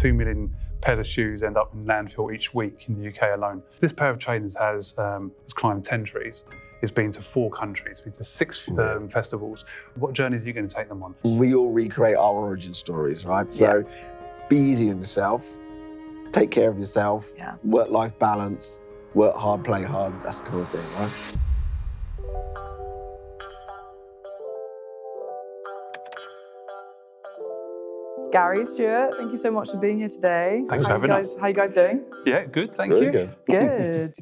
2 million pairs of shoes end up in landfill each week in the UK alone. This pair of trainers has climbed 10 trees. It's been to 4 countries, been to 6 festivals. What journeys are you going to take them on? We all recreate our origin stories, right? So be easy on yourself, take care of yourself, work-life balance, work hard, play hard, that's the kind of thing, right? Gary, Stuart, thank you so much for being here today. Thanks for having us. How you guys doing? Yeah, good, thank Very you. good.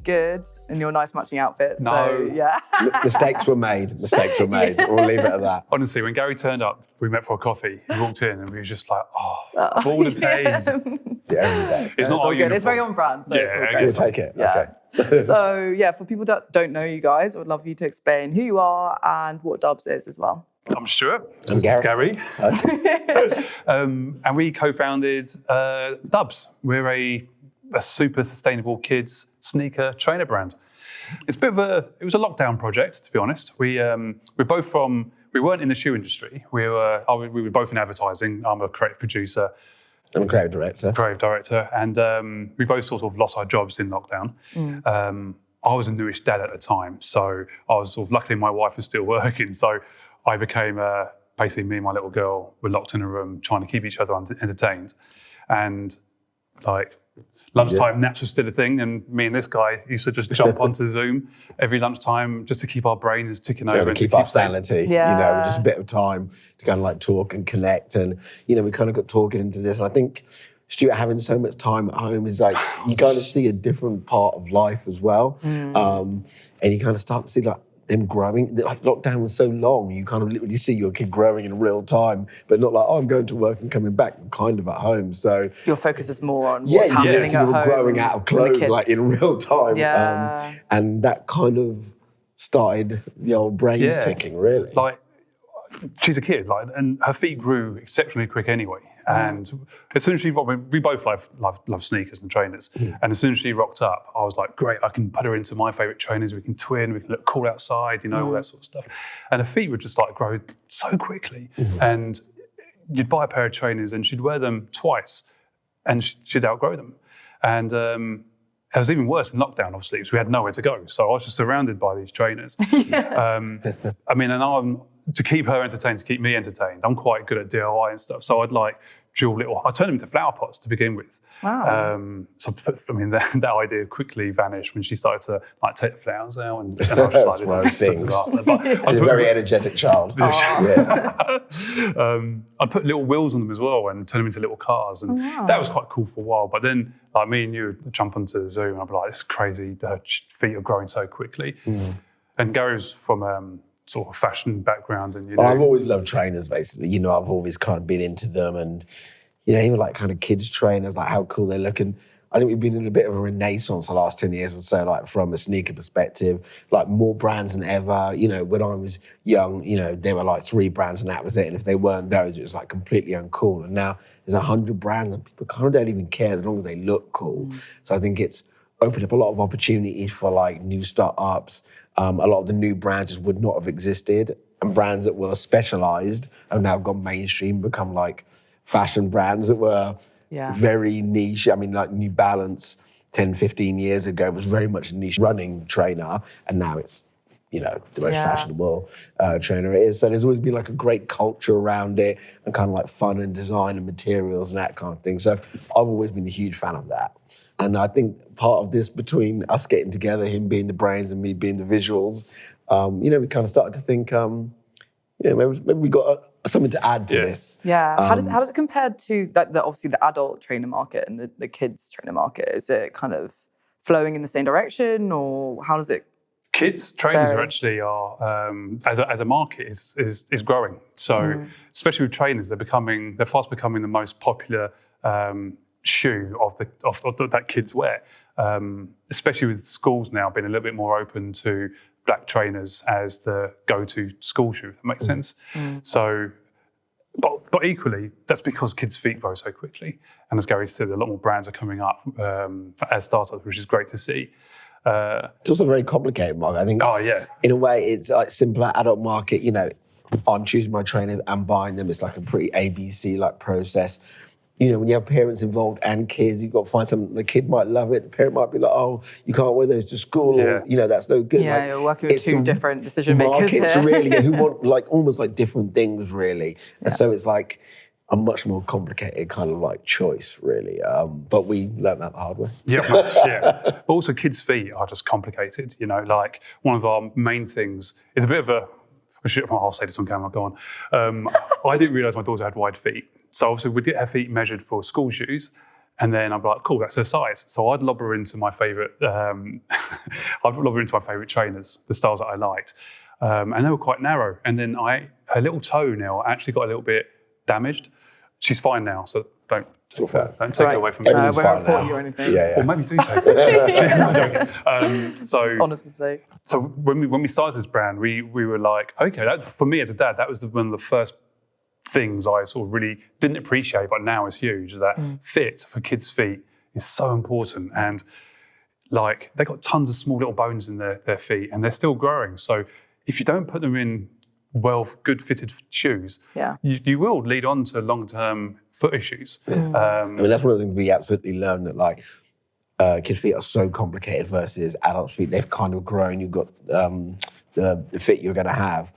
Good. And your nice matching outfits. No. So, yeah. Mistakes were made. We'll leave it at that. Honestly, when Gary turned up, we met for a coffee, he walked in and we were just like, of all the days. Yeah, every day. It's not all our good. uniform. It's very on brand, so it's all good. We'll take it. Yeah. Okay. So, for people that don't know you guys, I would love you to explain who you are and what Dubs is as well. I'm Stuart. I'm Gary. And we co-founded Dubs. We're a super sustainable kids sneaker trainer brand. It's it was a lockdown project, to be honest. We weren't in the shoe industry. We were both in advertising. I'm a creative producer. I'm a creative director. And we both sort of lost our jobs in lockdown. I was a newish dad at the time, so I was luckily my wife was still working, so I became basically me and my little girl were locked in a room trying to keep each other entertained. And lunchtime naps was still a thing, and me and this guy used to just jump onto Zoom every lunchtime just to keep our brains ticking over. To keep our sanity, just a bit of time to kind of talk and connect. And, we kind of got talking into this. And I think Stuart having so much time at home is you kind of see a different part of life as well. And you kind of start to see them growing. Lockdown was so long, you kind of literally see your kid growing in real time, but not I'm going to work and coming back. You're kind of at home, so your focus is more on what's happening at home. Growing out of clothes in real time, and that kind of started the old brains ticking. Really, she's a kid, and her feet grew exceptionally quick anyway. And as soon as we both love sneakers and trainers. And as soon as she rocked up, I was like, great, I can put her into my favourite trainers. We can twin, we can look cool outside, all that sort of stuff. And her feet would just grow so quickly. And you'd buy a pair of trainers and she'd wear them twice and she'd outgrow them. And it was even worse in lockdown, obviously, because we had nowhere to go. So I was just surrounded by these trainers. To keep her entertained, to keep me entertained, I'm quite good at DIY and stuff. So I'd I turned them into flower pots to begin with. Wow. That idea quickly vanished when she started to take the flowers out, and I was just this is a disaster. She's a very energetic child. I'd put little wheels on them as well and turn them into little cars, and that was quite cool for a while. But then, me and you would jump onto Zoom, and I'd be like, "This is crazy. Her feet are growing so quickly." And Gary's from sort of fashion background, and I've always loved trainers. Basically, I've always kind of been into them, and even kind of kids trainers, how cool they look. And I think we've been in a bit of a renaissance the last 10 years or so, from a sneaker perspective, more brands than ever. When I was young, there were 3 brands and that was it. And if they weren't those, it was completely uncool. And now there's 100 brands and people kind of don't even care as long as they look cool. So I think it's opened up a lot of opportunities for new startups. A lot of the new brands just would not have existed, and brands that were specialized have now gone mainstream, become fashion brands that were very niche. New Balance 10, 15 years ago was very much a niche running trainer, and now it's, the most fashionable trainer it is. So there's always been a great culture around it, and kind of fun and design and materials and that kind of thing. So I've always been a huge fan of that. And I think part of this, between us getting together, him being the brains and me being the visuals, we kind of started to think, maybe we got something to add to this. Yeah. How does it compare to obviously the adult trainer market and the kids trainer market? Is it kind of flowing in the same direction, or how does it? Kids trainers are actually as a market is growing. So especially with trainers, they're fast becoming the most popular shoe of that kids wear, especially with schools now being a little bit more open to black trainers as the go-to school shoe, if that makes sense. So, but equally, that's because kids' feet grow so quickly. And as Gary said, a lot more brands are coming up as startups, which is great to see. It's also a very complicated market. I think in a way it's simpler adult market, I'm choosing my trainers and buying them. It's a pretty ABC process. when you have parents involved and kids, you've got to find something. The kid might love it. The parent might be like, "Oh, you can't wear those to school," or that's no good. Yeah, you're working with two different decision makers markets here. really who want almost different things really, and so it's a much more complicated kind of choice really. But we learned that the hard way. Yeah. But also, kids' feet are just complicated. One of our main things is a bit of a. I'll say this on camera. Go on. I didn't realise my daughter had wide feet. So obviously we'd get her feet measured for school shoes, and then I'd be like, cool, that's her size. So I'd lob her into my favourite, trainers, the styles that I liked, and they were quite narrow. And then her little toenail actually got a little bit damaged. She's fine now, so don't take it away from me. I won't report you or anything. Yeah. Or maybe do take it. I'm joking. It's honest mistake. So when we started this brand, we were like, okay, for me as a dad, that was one of the first things I sort of really didn't appreciate, but now is huge. That fit for kids' feet is so important, and they got tons of small little bones in their feet, and they're still growing. So if you don't put them in good fitted shoes, you will lead on to long-term foot issues. I mean, that's one of the things we absolutely learned, that kids' feet are so complicated versus adults' feet. They've kind of grown. You've got the fit you're going to have.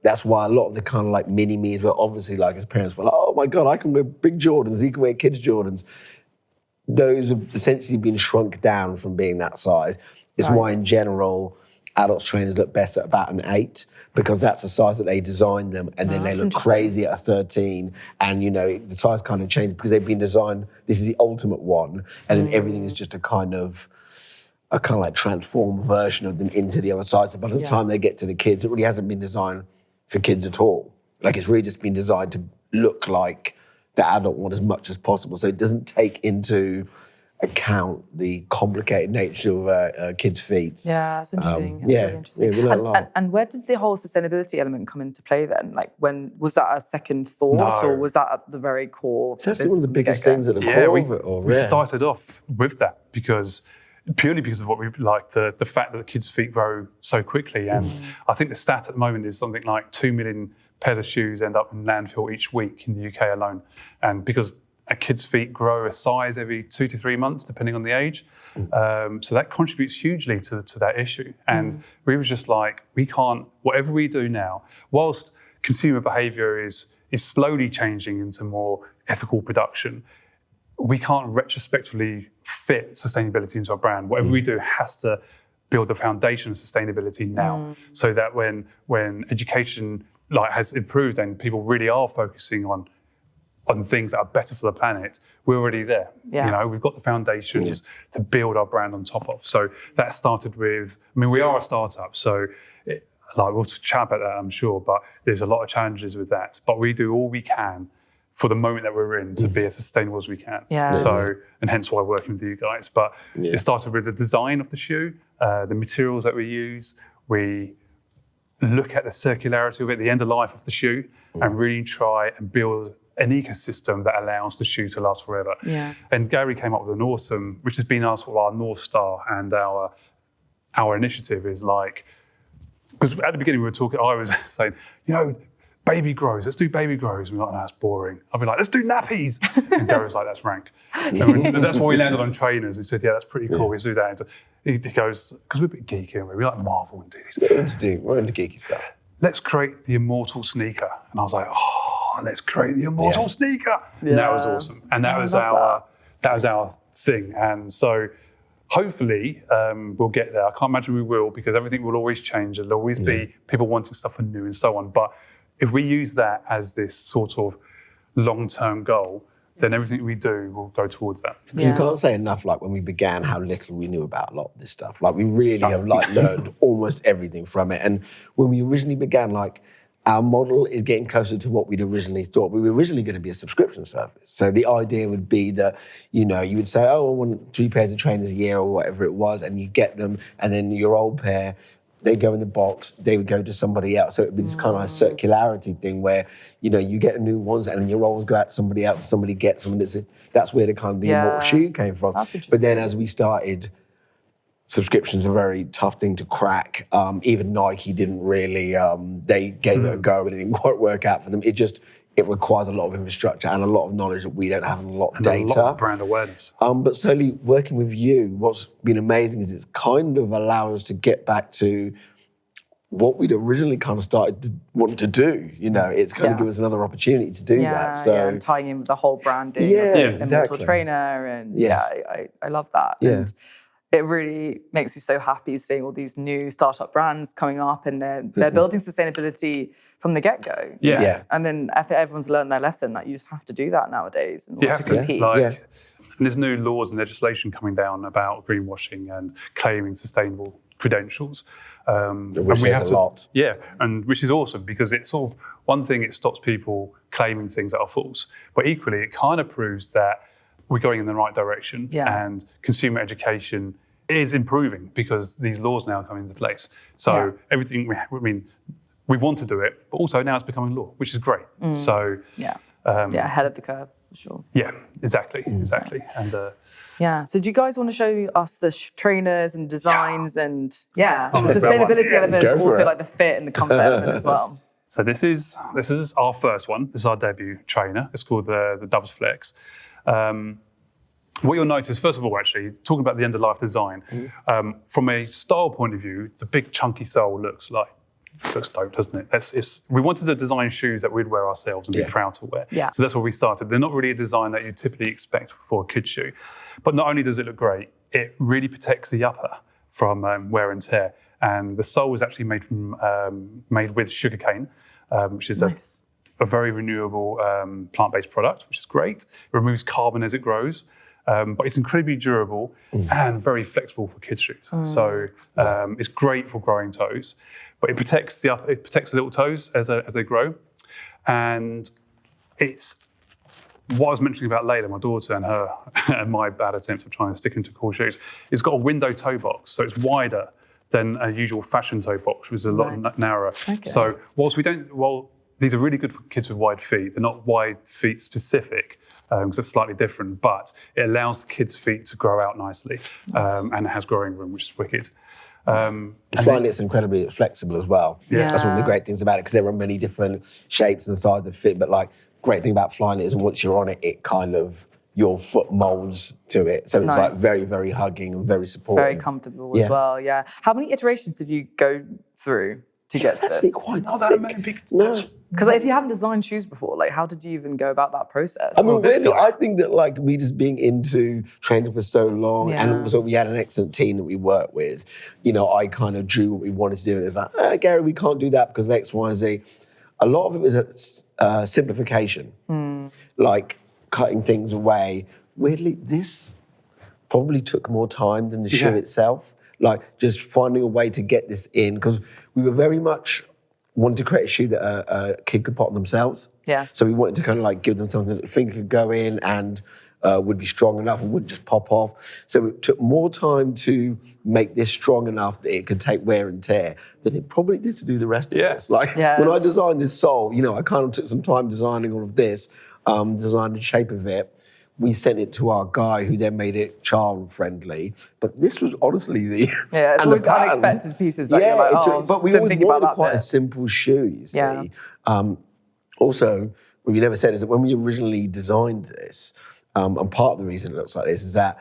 That's why a lot of the kind of mini-me's were obviously as parents were like, oh my God, I can wear big Jordans, he can wear kids' Jordans. Those have essentially been shrunk down from being that size. It's why in general, adults trainers look best at about an 8, because that's the size that they designed them, and then they look crazy at a 13. And the size kind of changed because they've been designed, this is the ultimate one, and then everything is just a kind of transformed version of them into the other size. So by the time they get to the kids, it really hasn't been designed for kids at all. It's really just been designed to look like the adult one as much as possible. So it doesn't take into account the complicated nature of a kid's feet. Yeah, that's interesting. That's really interesting. We learned a lot. And where did the whole sustainability element come into play then? When was that a second thought, or was that at the very core? It's actually one of the biggest things at the core of it. We started off with that purely because of what we like, the fact that the kids' feet grow so quickly. And I think the stat at the moment is something like 2 million pairs of shoes end up in landfill each week in the UK alone. And because a kid's feet grow a size every 2 to 3 months, depending on the age. So that contributes hugely to that issue. And we was just like, we can't, whatever we do now, whilst consumer behaviour is slowly changing into more ethical production, we can't retrospectively fit sustainability into our brand. Whatever we do has to build the foundation of sustainability now, so that when education has improved and people really are focusing on things that are better for the planet, we're already there. We've got the foundations to build our brand on top of. So that started with, we are a startup, so we'll chat about that, I'm sure, but there's a lot of challenges with that. But we do all we can for the moment that we're in to be as sustainable as we can. So, and hence why we're working with you guys. But it started with the design of the shoe, the materials that we use. We look at the circularity of it, the end of life of the shoe, and really try and build an ecosystem that allows the shoe to last forever. And Gary came up with an awesome, which has been our North Star, and our initiative is because at the beginning we were talking, I was saying, baby grows, let's do baby grows. And we're like, no, that's boring. I'll be like, let's do nappies. And Gary was like, that's rank. And that's why we landed on trainers. He said, yeah, that's pretty cool, let's do that. And he goes, because we're a bit geeky, and we like Marvel and do these. We're into geeky stuff. Let's create the immortal sneaker. And I was like, let's create the immortal sneaker. And that was awesome. And that was our thing. And so hopefully we'll get there. I can't imagine we will, because everything will always change. There'll always be people wanting stuff new and so on. But if we use that as this sort of long-term goal, then everything we do will go towards that. You can't say enough, when we began, how little we knew about a lot of this stuff. We really have learned almost everything from it. And when we originally began, our model is getting closer to what we'd originally thought. We were originally going to be a subscription service. So the idea would be that, you would say, I want 3 pairs of trainers a year or whatever it was, and you get them, and then your old pair, they go in the box, they would go to somebody else. So it would be this kind of circularity thing where, you get new ones and then your old ones go out to somebody else, somebody gets them. And that's where the immortal shoe came from. But then as we started, subscriptions are a very tough thing to crack. Even Nike didn't really, they gave it a go and it didn't quite work out for them. it requires a lot of infrastructure and a lot of knowledge that we don't have, and a lot of and data. a lot of brand awareness. But slowly working with you, what's been amazing is it's kind of allowed us to get back to what we'd originally kind of started to want to do. You know, it's kind of given us another opportunity to do that. So and tying in with the whole branding Yeah, of the exactly. Immortal Trainer, and Yes. I love that. Yeah. And it really makes me so happy seeing all these new startup brands coming up, and they're building sustainability from the get-go. Yeah. Yeah. And then I think everyone's learned their lesson that you just have to do that nowadays in order to compete. And there's new laws and legislation coming down about greenwashing and claiming sustainable credentials. Which is a lot. Yeah, and which is awesome, because it's sort of one thing, it stops people claiming things that are false, but equally it kind of proves that we're going in the right direction, and consumer education is improving because these laws now come into place. So everything, we want to do it, but also now it's becoming law, which is great. So ahead of the curve, for sure. Yeah, exactly. And So do you guys want to show us the trainers and designs and the sustainability element, but also like the fit and the comfort element as well? So this is our first one. This is our debut trainer. It's called the Dubs Flex. What you'll notice, first of all, actually, talking about the end-of-life design, from a style point of view, the big chunky sole looks dope, doesn't it? We wanted to design shoes that we'd wear ourselves and be proud to wear. Yeah. So that's where we started. They're not really a design that you typically expect for a kid's shoe. But not only does it look great, it really protects the upper from wear and tear. And the sole is actually made with sugarcane, which is a very renewable plant-based product, which is great. It removes carbon as it grows. But it's incredibly durable and very flexible for kids' shoes. So it's great for growing toes, but it protects the little toes as they grow. And it's what I was mentioning about Layla, my daughter, and her and my bad attempt of trying to stick into cool shoes. It's got a window toe box, so it's wider than a usual fashion toe box, which is a lot narrower. Okay. So while these are really good for kids with wide feet, they're not wide feet specific, because it's slightly different, but it allows the kids' feet to grow out nicely, and it has growing room, which is wicked. I find it's incredibly flexible as well. Yeah. That's one of the great things about it, because there are many different shapes and sizes of fit, but like, great thing about Flyknit is once you're on it, it kind of, your foot molds to it. So it's like very, very hugging and very supportive. Very comfortable as well, yeah. How many iterations did you go through to get to this? Quite not that many. Because if you haven't designed shoes before, like how did you even go about that process? I mean, really, I think that like me just being into training for so long, and also we had an excellent team that we worked with, you know, I kind of drew what we wanted to do, and it's like, Gary, we can't do that because of X, Y, and Z. A lot of it was a simplification, like cutting things away. Weirdly, this probably took more time than the shoe itself. Like just finding a way to get this in, because we were very much wanting to create a shoe that a kid could put on themselves. Yeah. So we wanted to kind of like give them something that the finger could go in and would be strong enough and wouldn't just pop off. So it took more time to make this strong enough that it could take wear and tear than it probably did to do the rest of this. Like when I designed this sole, you know, I kind of took some time designing all of this, designed the shape of it. We sent it to our guy, who then made it child-friendly. But this was honestly the it's always unexpected pieces that you're like, but we always wanted quite a simple shoe, you see. Yeah. Also, what we never said is that when we originally designed this, and part of the reason it looks like this is that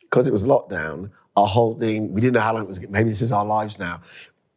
because it was lockdown, our whole thing, we didn't know how long it was. Maybe this is our lives now.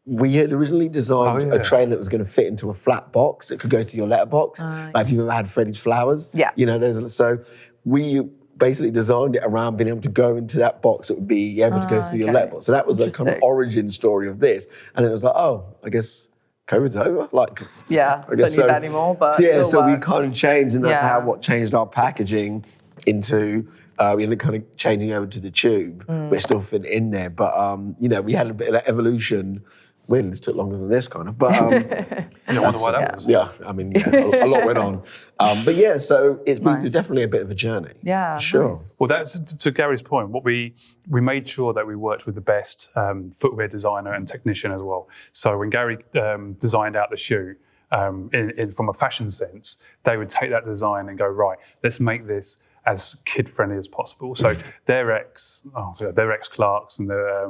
We had originally designed a trainer that was going to fit into a flat box that could go to your letterbox. Like if you've ever had Freddie's Flowers. Yeah. You know, so we basically designed it around being able to go into that box that would be able to go through your letterbox. So that was the kind of origin story of this. And then it was like, I guess COVID's over. Like, I guess don't need that anymore, but so we kind of changed, and that's what changed our packaging into, we ended up kind of changing over to the tube. We're still fit in there, but you know, we had a bit of that evolution. Weirdly, this took longer than this kind of, but I wonder why that was. Yeah, I mean, a lot went on, but yeah, so it's been definitely a bit of a journey. Yeah, sure. Nice. Well, that's to Gary's point. What we made sure that we worked with the best footwear designer and technician as well. So when Gary designed out the shoe, from a fashion sense, they would take that design and go, right, let's make this as kid-friendly as possible. So their ex-Clarks and their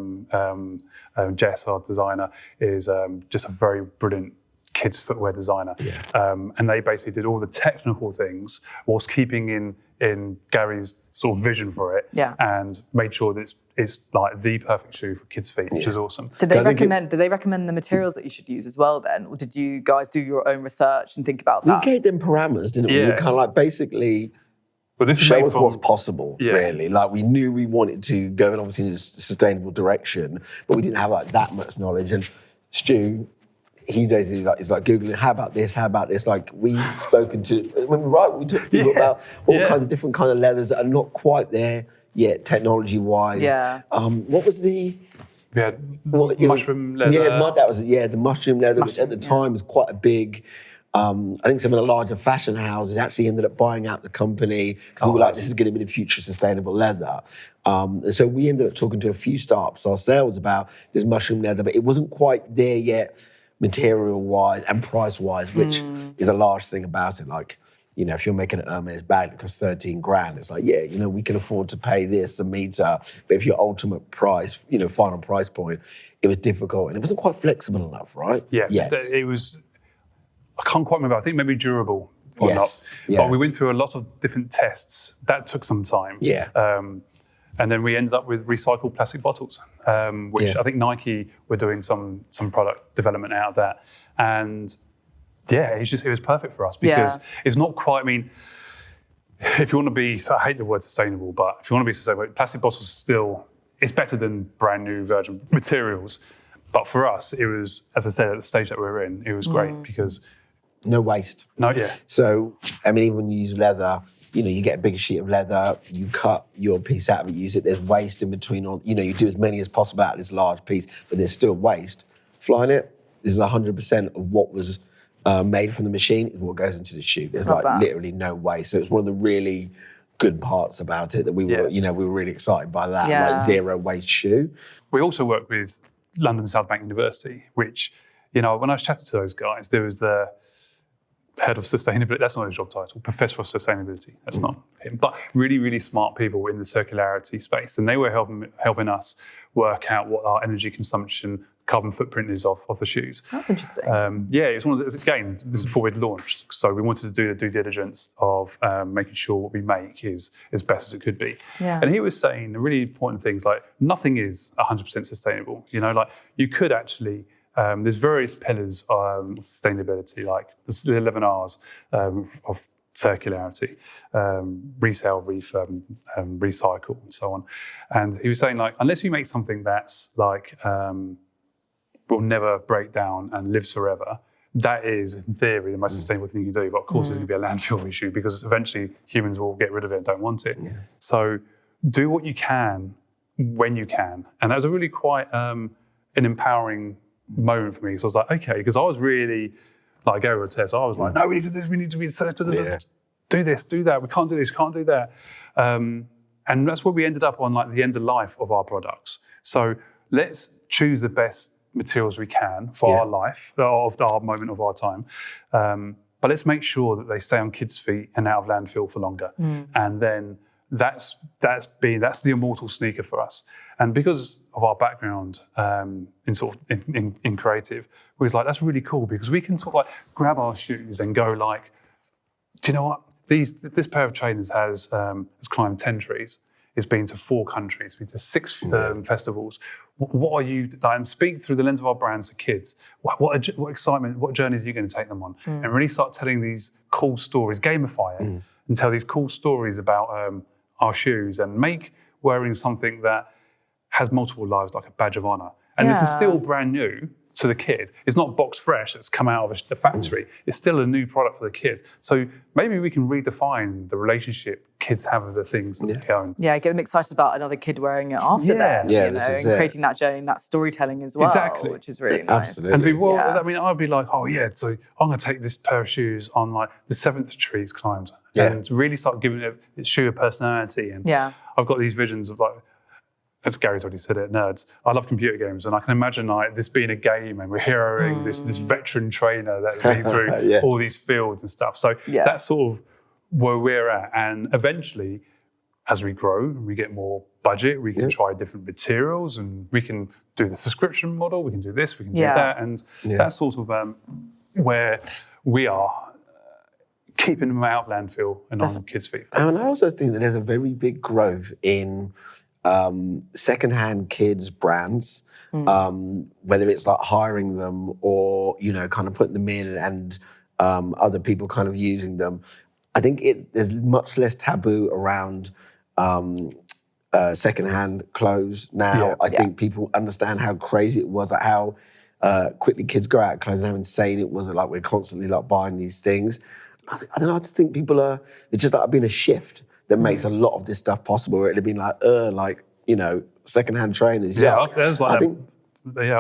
Jess, our designer, is just a very brilliant kids footwear designer. And they basically did all the technical things whilst keeping in Gary's sort of vision for it, and made sure that it's like the perfect shoe for kids' feet, which is awesome. Did they recommend the materials that you should use as well then? Or did you guys do your own research and think about that? We gave them parameters, didn't we? We kind of like basically show us what's possible, really. Like we knew we wanted to go in obviously in a sustainable direction, but we didn't have like that much knowledge. And Stu, he basically is like Googling, how about this? Like we've spoken to, when we talk to people about all kinds of different kind of leathers that are not quite there yet, technology-wise. What was the... We had mushroom leather. That was the mushroom leather, which at the time was quite a big... I think some of the larger fashion houses actually ended up buying out the company because we were like, this is going to be the future sustainable leather. And so we ended up talking to a few startups ourselves about this mushroom leather, but it wasn't quite there yet, material-wise and price-wise, which is a large thing about it. Like, you know, if you're making an Hermes bag that costs 13 grand, it's like, we can afford to pay this a meter. But if your ultimate price, final price point, it was difficult and it wasn't quite flexible enough, right? It was, I can't quite remember, I think maybe durable or not. But we went through a lot of different tests. That took some time. And then we ended up with recycled plastic bottles, which I think Nike were doing some product development out of that. And it was perfect for us because it's not quite, I mean, if you want to be, I hate the word sustainable, but if you want to be sustainable, plastic bottles still, it's better than brand new virgin materials. But for us, it was, as I said, at the stage that we were in, it was great because... No waste. So, I mean, even when you use leather, you get a bigger sheet of leather, you cut your piece out of it, use it, there's waste in between, you do as many as possible out of this large piece, but there's still waste. Flying it, this is 100% of what was made from the machine is what goes into the shoe. There's literally no waste. So it's one of the really good parts about it that we were, we were really excited by that, like zero waste shoe. We also work with London South Bank University, which, when I chatted to those guys, there was the head of sustainability, that's not his job title, professor of sustainability, that's not him, but really, really smart people in the circularity space. And they were helping us work out what our energy consumption, carbon footprint is of the shoes. That's interesting. It's one of the, again, this is before we'd launched. So we wanted to do the due diligence of making sure what we make is as best as it could be. And he was saying really important things like nothing is 100% sustainable. Like you could actually, there's various pillars of sustainability, like the 11 R's of circularity, resale, refurb, recycle, and so on. And he was saying, like, unless you make something that's like will never break down and lives forever, that is, in theory, the most sustainable thing you can do. But of course, it's going to be a landfill issue because eventually humans will get rid of it and don't want it. So do what you can when you can. And that was a really quite an empowering moment for me, because I was like, okay, because I was really like Gary would test. I was like, no, we need to do this, we need to be do this, do that, we can't do this, can't do that. And that's where we ended up on like the end of life of our products. So let's choose the best materials we can for our life, of our moment of our time. But let's make sure that they stay on kids' feet and out of landfill for longer. And then that's the immortal sneaker for us. And because of our background in creative, we was like, that's really cool because we can sort of like grab our shoes and go like, do you know what? This pair of trainers has climbed 10 trees. It's been to 4 countries, been to 6 festivals. What are you, and speak through the lens of our brands to kids. What excitement, what journeys are you going to take them on? And really start telling these cool stories, gamify it, and tell these cool stories about our shoes and make wearing something that has multiple lives like a badge of honor. And this is still brand new to the kid. It's not box fresh that's come out of the factory. It's still a new product for the kid. So maybe we can redefine the relationship kids have with the things that they own. Yeah, get them excited about another kid wearing it after them, and creating that journey and that storytelling as well, which is really nice. Absolutely. And I mean, I'd be like, so I'm going to take this pair of shoes on like the 7th tree it's climbed and really start giving its shoe a personality. And I've got these visions of like, as Gary's already said it, nerds. I love computer games, and I can imagine like this being a game, and we're heroing this veteran trainer that's been through all these fields and stuff. So that's sort of where we're at. And eventually, as we grow, we get more budget. We can try different materials, and we can do the subscription model. We can do this. We can do that, and that's sort of where we are keeping them out of landfill and on kids' feet. And I also think that there's a very big growth in secondhand kids brands, whether it's like hiring them or, kind of putting them in and other people kind of using them. I think there's much less taboo around secondhand clothes now. I think people understand how crazy it was, like how quickly kids grow out of clothes and how insane it was. Like we're constantly like buying these things. I don't know. I just think people there's just like been a shift that makes a lot of this stuff possible. Where it'd have been like, secondhand trainers. Yeah, there's like I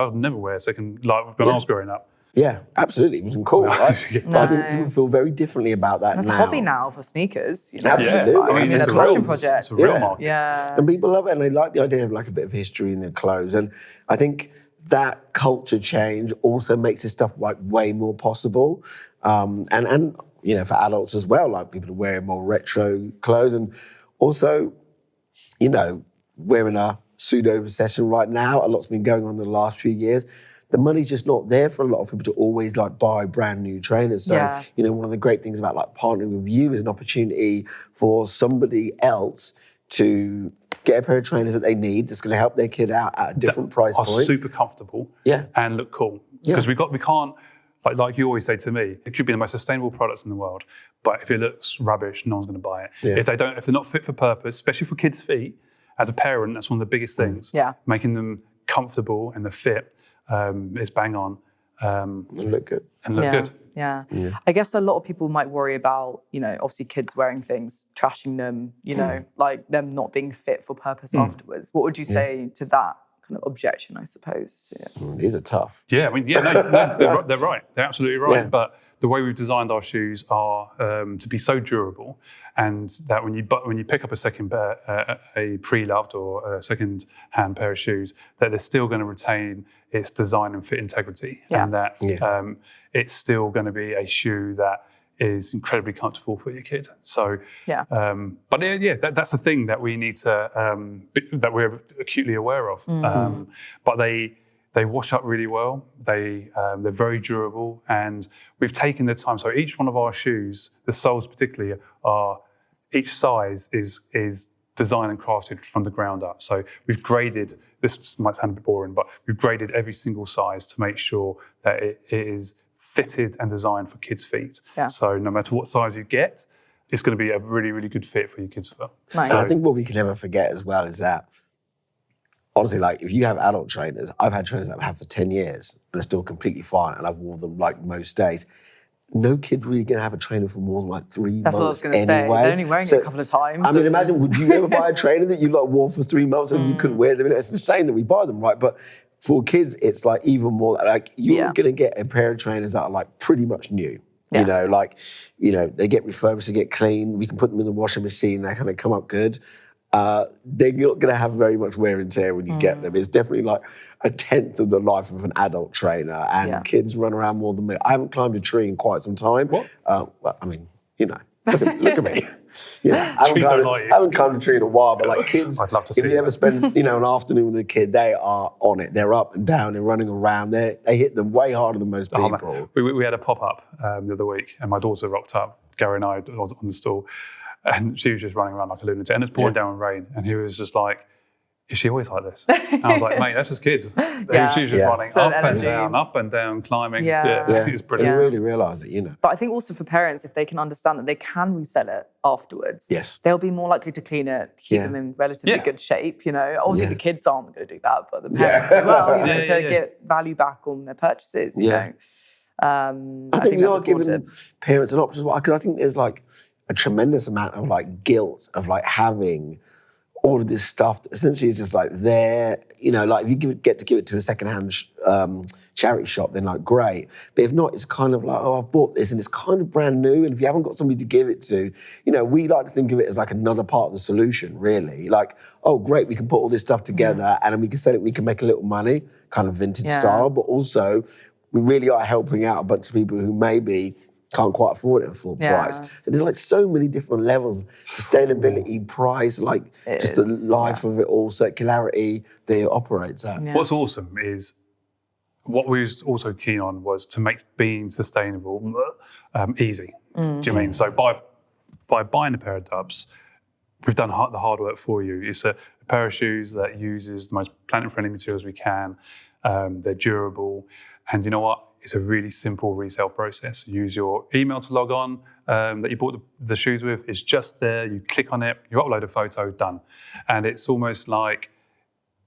would never wear when I was growing up. Yeah, absolutely. It wasn't cool, right? But I think people feel very differently about that That's now. a hobby now for sneakers. Absolutely. Yeah. I mean, it's a passion project. It's a real market. Yeah. And people love it, and they like the idea of like a bit of history in their clothes. And I think that culture change also makes this stuff like way more possible. And for adults as well, like people are wearing more retro clothes, and also, we're in a pseudo recession right now. A lot's been going on in the last few years. The money's just not there for a lot of people to always like buy brand new trainers. So, one of the great things about like partnering with you is an opportunity for somebody else to get a pair of trainers that they need that's going to help their kid out at a different price point. Are super comfortable and look cool. Because we can't, like you always say to me, it could be the most sustainable products in the world, but if it looks rubbish, no one's going to buy it. Yeah. If they're not fit for purpose, especially for kids' feet, as a parent, that's one of the biggest things. Making them comfortable and the fit is bang on. And look good. Good. Yeah. I guess a lot of people might worry about, obviously kids wearing things, trashing them, like them not being fit for purpose afterwards. What would you say to that kind of objection, I suppose? These are tough. Yeah, I mean, they're right. They're absolutely right. Yeah. But the way we've designed our shoes are to be so durable, and that when you pick up a pre-loved or a second-hand pair of shoes, that they're still going to retain its design and fit integrity, and that it's still going to be a shoe that is incredibly comfortable for your kid. So, that's the thing that we need to that we're acutely aware of. But they wash up really well. They're very durable, and we've taken the time. So each one of our shoes, the soles particularly, each size is designed and crafted from the ground up. So we've graded. This might sound a bit boring, but we've graded every single size to make sure that it is fitted and designed for kids' feet. Yeah. So no matter what size you get, it's going to be a really, really good fit for your kids as well. Nice. So I think what we can never forget as well is that, honestly, like if you have adult trainers, I've had trainers that I've had for 10 years and they're still completely fine and I've worn them like most days. No kid's really going to have a trainer for more than like 3 months. That's what I was going to say. They're only wearing it a couple of times. I mean, imagine, would you ever buy a trainer that you like wore for 3 months and you couldn't wear them? It's insane that we buy them, right? But for kids, it's like even more like you're going to get a pair of trainers that are like pretty much new. Yeah. They get refurbished, they get clean. We can put them in the washing machine, they kind of come up good. They're not going to have very much wear and tear when you get them. It's definitely like a tenth of the life of an adult trainer, and kids run around more than me. I haven't climbed a tree in quite some time. What? Well, I mean, look at me. I haven't climbed a tree in a while, but like kids, I'd love to see if you ever spend an afternoon with a kid, they are on it. They're up and down, they're running around. They hit them way harder than most people. We had a pop-up the other week, and my daughter rocked up. Gary and I was on the stall, and she was just running around like a lunatic, and it's pouring down with rain, and he was just like, is she always like this? And I was like, mate, that's just kids. She was just running up and down, climbing. It was brilliant. You really realise it, But I think also for parents, if they can understand that they can resell it afterwards, they'll be more likely to clean it, keep them in relatively good shape. Obviously the kids aren't going to do that, but the parents as well, to get value back on their purchases. I think we are giving parents an option as well, because I think there's like a tremendous amount of like guilt of like having all of this stuff that essentially is just like there, like if you get to give it to a secondhand charity shop, then like great. But if not, it's kind of like, I've bought this and it's kind of brand new. And if you haven't got somebody to give it to, we like to think of it as like another part of the solution, really. Like, oh, great, we can put all this stuff together and then we can sell it, we can make a little money, kind of vintage style. But also, we really are helping out a bunch of people who maybe can't quite afford it at full price. So there's like so many different levels, sustainability, price, like just the life of it all, circularity that it operates at. What's awesome is what we was also keen on was to make being sustainable easy. Do you know what I mean? So by buying a pair of Dubs, we've done the hard work for you. It's a pair of shoes that uses the most planet-friendly materials we can. They're durable. And you know what? It's a really simple resale process. You use your email to log on that you bought the shoes with. It's just there. You click on it, you upload a photo, done. And it's almost like,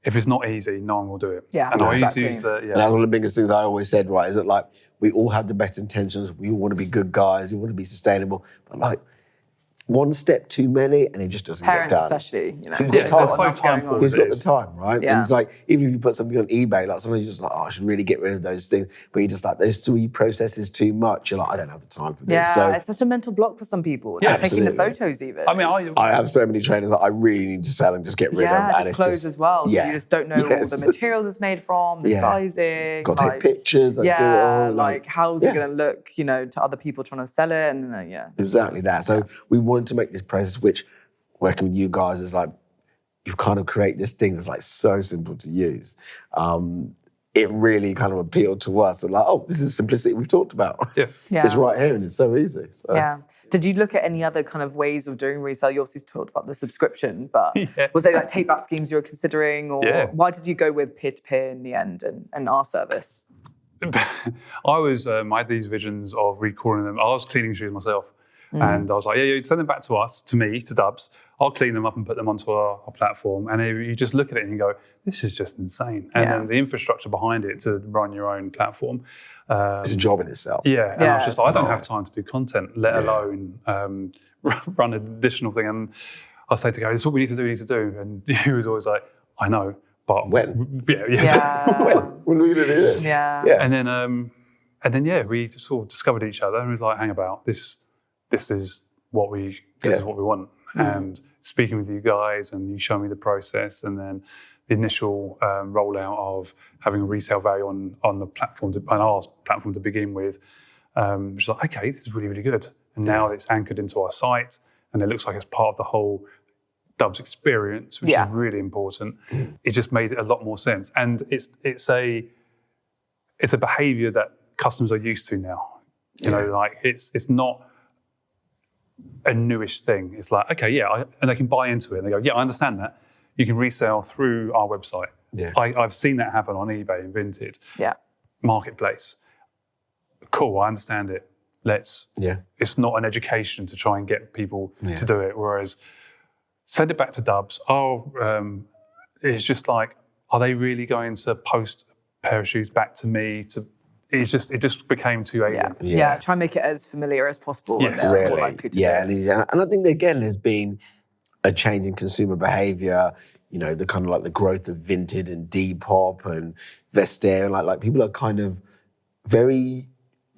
if it's not easy, no one will do it. Yeah, and exactly. And that's one of the biggest things I always said, right, is that like, we all have the best intentions. We all want to be good guys. We want to be sustainable. But like, one step too many and it just doesn't Parents get done. especially, you know. Who's got time? Who's got the time, right? Yeah. And it's like, even if you put something on eBay, like sometimes you're just like, oh, I should really get rid of those things. But you're just like, those 3 processes too much. You're like, I don't have the time for this. Yeah, So, it's such a mental block for some people. Just taking the photos even. I mean, I have so many trainers that I really need to sell and just get rid of. Yeah, And just clothes as well. Yeah. You just don't know what the materials it's made from, the sizing. Got to take pictures. Do it all, like how's it going to look, you know, to other people trying to sell it, and Exactly that. So we wanted to make this process, which working with you guys is like, you kind of create this thing that's like so simple to use. It really kind of appealed to us and like, oh, this is simplicity we've talked about. Yeah. It's right here and it's so easy. So. Yeah. Did you look at any other kind of ways of doing resale? You obviously talked about the subscription, but was there like take-back schemes you were considering, or why did you go with peer-to-peer in the end and our service? I had these visions of recalling them. I was cleaning shoes myself. And I was like, you send them back to us, to me, to Dubs. I'll clean them up and put them onto our platform. And you just look at it and you go, this is just insane. And then the infrastructure behind it to run your own platform. It's a job in itself. Yeah. And I was just like, I don't have time to do content, let alone run an additional thing. And I say to Gary, this is what we need to do. And he was always like, I know, but when? Yeah. When are we going to do this? Yeah. And then we just sort of discovered each other and we was like, hang about, this is what we want. And speaking with you guys, and you show me the process, and then the initial rollout of having a resale value on the platform, on our platform to begin with, which is like, okay, this is really, really good. And now it's anchored into our site, and it looks like it's part of the whole Dubs experience, which is really important. It just made it a lot more sense, and it's a behaviour that customers are used to now. You know, like it's not a newish thing. It's like, okay, and they can buy into it. And they go, yeah, I understand that. You can resell through our website. Yeah. I've seen that happen on eBay and Vinted. Yeah. Marketplace. Cool, I understand it. It's not an education to try and get people to do it. Whereas send it back to Dubs. It's just like, are they really going to post a pair of shoes back to me it just became too alien. Yeah, try and make it as familiar as possible. Yes. Really. And I think that, again, there's been a change in consumer behaviour. You know, the kind of like the growth of Vinted and Depop and Vestiaire, and like people are kind of very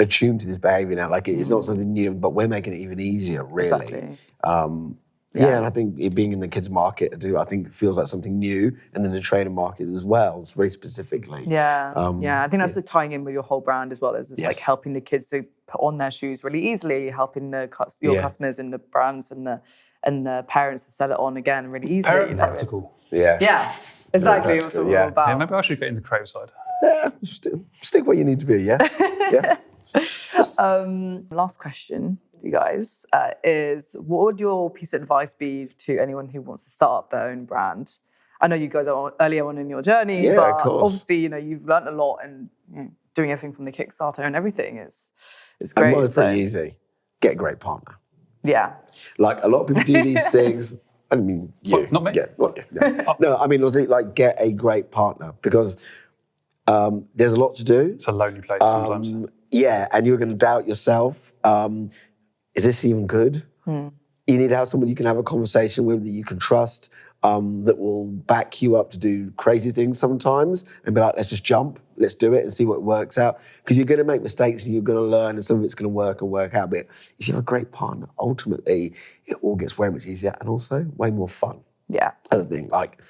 attuned to this behaviour now. Like it's not something new, but we're making it even easier, really. Exactly. And I think it being in the kids market, I think it feels like something new, and then the trainer market as well, very specifically. I think that's the tying in with your whole brand as well. It's like helping the kids to put on their shoes really easily, helping your customers and the brands and the parents to sell it on again really easily. Practical. Yeah, exactly. It was all about. Yeah, maybe I should get in the creative side. Yeah, stick where you need to be. Yeah. Last question, you guys, is what would your piece of advice be to anyone who wants to start up their own brand? I know you guys are earlier on in your journey, but obviously, you've learned a lot, and doing everything from the Kickstarter and everything is great. And it's pretty easy. Get a great partner. Yeah. Like a lot of people do these things. I mean, you. Not me. No, I mean, like get a great partner, because there's a lot to do. It's a lonely place sometimes. Yeah, and you're going to doubt yourself. Is this even good? You need to have someone you can have a conversation with that you can trust, that will back you up to do crazy things sometimes and be like, let's just jump, let's do it and see what works out. Because you're going to make mistakes and you're going to learn, and some of it's going to work out. But if you have a great partner, ultimately, it all gets very much easier and also way more fun. Yeah. Other thing, like,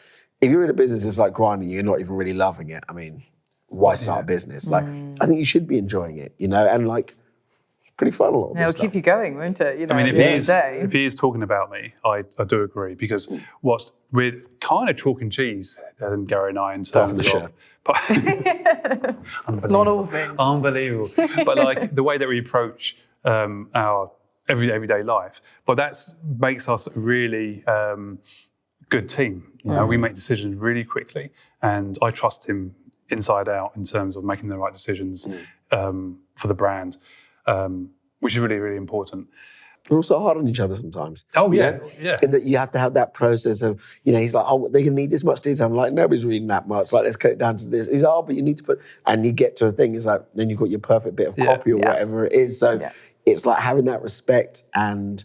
if you're in a business that's like grinding, you're not even really loving it. I mean, why start a business? Like, I think you should be enjoying it, and like, pretty fun a lot of this it'll stuff. keep you going, won't it? You know, I mean, if he is talking about me, I do agree, because we're kind of chalk and cheese, Gary and I, in terms of the show. Not all things. Unbelievable. But like the way that we approach our everyday life, but that makes us a really good team. You know, we make decisions really quickly, and I trust him inside out in terms of making the right decisions for the brand, which is really, really important. We're also hard on each other sometimes. Oh, yeah. And that you have to have that process of, you know, he's like, oh, they're going to need this much detail. I'm like, nobody's reading that much. Like, let's cut it down to this. He's like, oh, but you need to put, and you get to a thing, it's like, then you've got your perfect bit of copy or whatever it is. So it's like having that respect and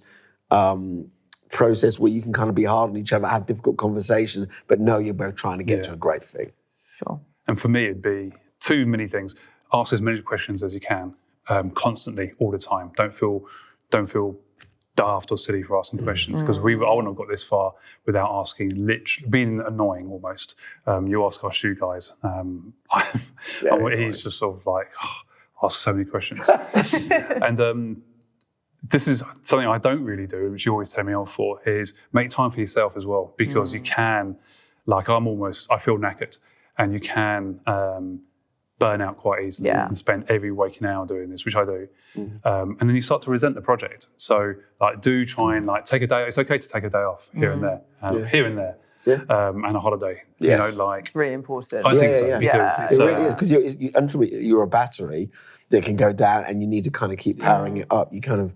process where you can kind of be hard on each other, have difficult conversations, but know you're both trying to get to a great thing. Sure. And for me, it'd be too many things. Ask as many questions as you can, constantly, all the time. Don't feel daft or silly for asking questions, because I wouldn't have got this far without asking, literally being annoying almost. You ask our shoe guys. He's just sort of like, ask so many questions. And this is something I don't really do, which you always tell me off for, is make time for yourself as well, because you can, like I feel knackered, and you can burn out quite easily and spend every waking hour doing this, which I do. And then you start to resent the project. So like, do try and like take a day. It's okay to take a day off here and there, and a holiday. Yes. You know, like, it's really important. I think so, because it really is, because you're a battery that can go down, and you need to kind of keep powering it up. You kind of,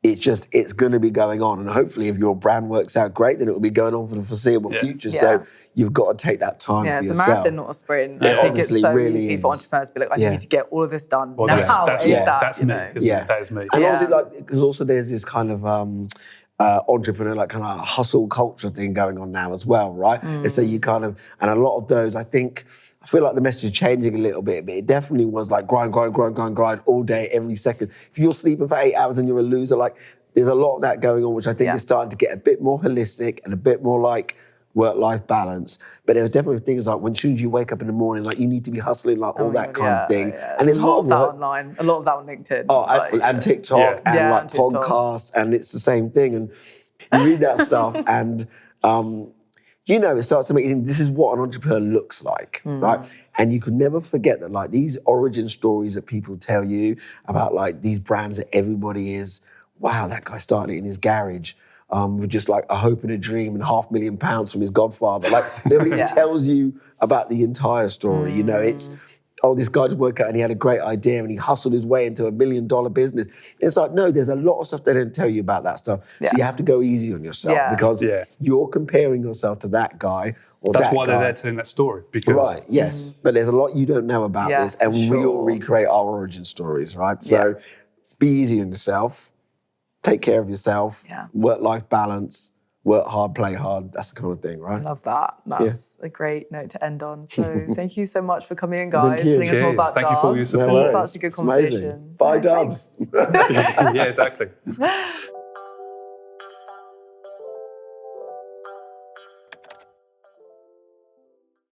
it's going to be going on, and hopefully, if your brand works out great, then it will be going on for the foreseeable future. So you've got to take that time for yourself. It's a marathon, not a sprint. I think it's so really easy for entrepreneurs to be like, I need to get all of this done now. That's me. That is me. And obviously, like, because also there's this kind of entrepreneur, like kind of hustle culture thing going on now as well, right? And so you kind of, and a lot of those, I feel like the message is changing a little bit, but it definitely was like grind all day, every second. If you're sleeping for 8 hours and you're a loser, like, there's a lot of that going on, which I think is starting to get a bit more holistic and a bit more like work-life balance. But there was definitely things like, as soon as you wake up in the morning, like, you need to be hustling, like all that kind of thing. And it's hard work. Online, a lot of that on LinkedIn. Oh, and TikTok and like podcasts, and it's the same thing. And you read that stuff, and you know, it starts to make you think, this is what an entrepreneur looks like, right? And you could never forget that, like, these origin stories that people tell you about, like, these brands that everybody is, wow, that guy started it in his garage with just like a hope and a dream and £500,000 from his godfather. Like, nobody tells you about the entire story. You know, it's, this guy just worked out and he had a great idea and he hustled his way into $1 million business. It's like, no, there's a lot of stuff they don't tell you about that stuff. So you have to go easy on yourself because you're comparing yourself to that guy or that guy. That's why they're there telling that story. Because but there's a lot you don't know about this, and we all recreate our origin stories, right? So be easy on yourself, take care of yourself, work-life balance, work hard, play hard. That's the kind of thing, right? I love that. That's a great note to end on. So thank you so much for coming in, guys. Telling us more about Thank you for your support. It's been such a good conversation. Amazing. Bye, Dubs. Yeah, exactly.